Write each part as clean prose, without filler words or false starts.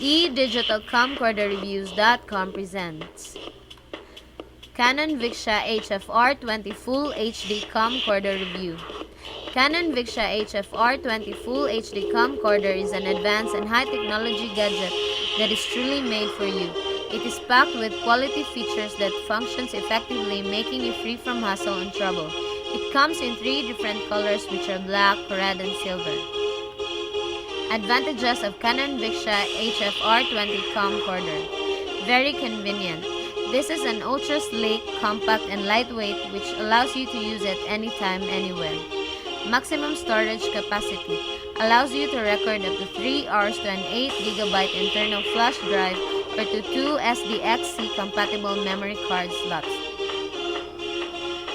eDigitalCamcorderReviews.com presents Canon VIXIA HF-R20 Full HD Camcorder Review. Canon VIXIA HF-R20 Full HD Camcorder is an advanced and high-technology gadget that is truly made for you. It is packed with quality features that functions effectively, making you free from hassle and trouble. It comes in 3 different colors, which are black, red, and silver. Advantages of Canon VIXIA HF-R20 Camcorder. Very convenient. This is an ultra-sleek, compact, and lightweight, which allows you to use it anytime, anywhere. Maximum storage capacity. Allows you to record up to 3 hours to an 8GB internal flash drive or to 2 SDXC compatible memory card slots.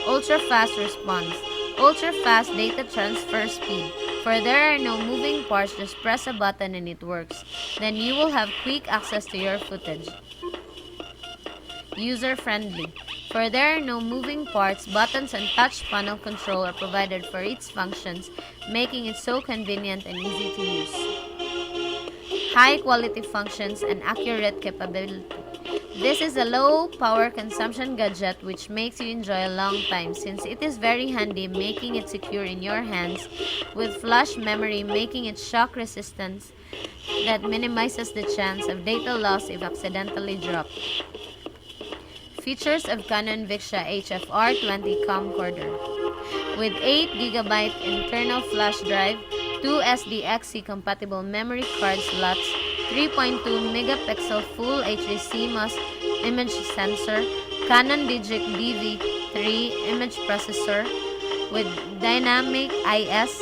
Ultra-fast response. Ultra-fast data transfer speed. For there are no moving parts, just press a button and it works. Then you will have quick access to your footage. User-friendly. For there are no moving parts, buttons and touch panel control are provided for its functions, making it so convenient and easy to use. High-quality functions and accurate capability. This is a low power consumption gadget which makes you enjoy a long time since it is very handy, making it secure in your hands, with flash memory making it shock resistant that minimizes the chance of data loss if accidentally dropped. Features of Canon VIXIA HF-R20 Camcorder. With 8GB internal flash drive, 2 SDXC compatible memory card slots, 3.2 megapixel Full HD CMOS image sensor, Canon Digic DV3 image processor with dynamic IS,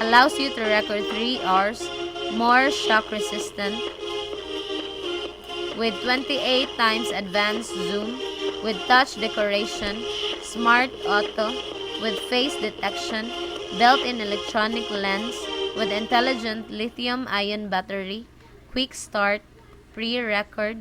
allows you to record 3 hours, more shock resistant, with 28 times advanced zoom, with touch decoration, smart auto, with face detection, built-in electronic lens, with intelligent lithium-ion battery, quick start, pre-record.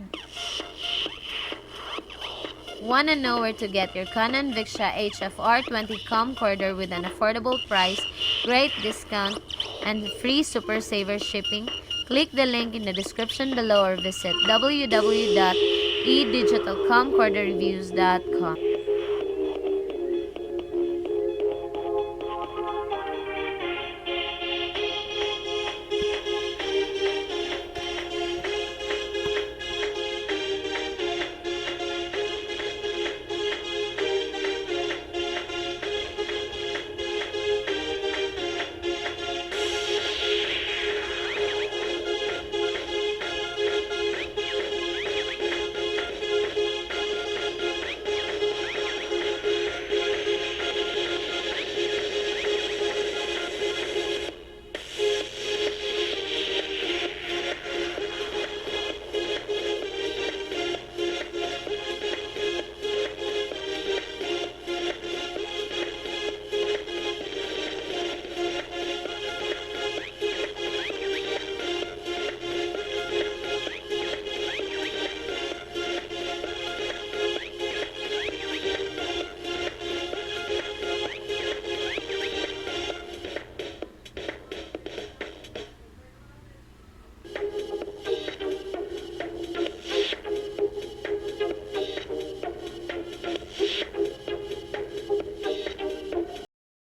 Wanna know where to get your Canon VIXIA HF-R20 Camcorder with an affordable price, great discount, and free Super Saver shipping? Click the link in the description below or visit www.edigitalcamcorderreviews.com.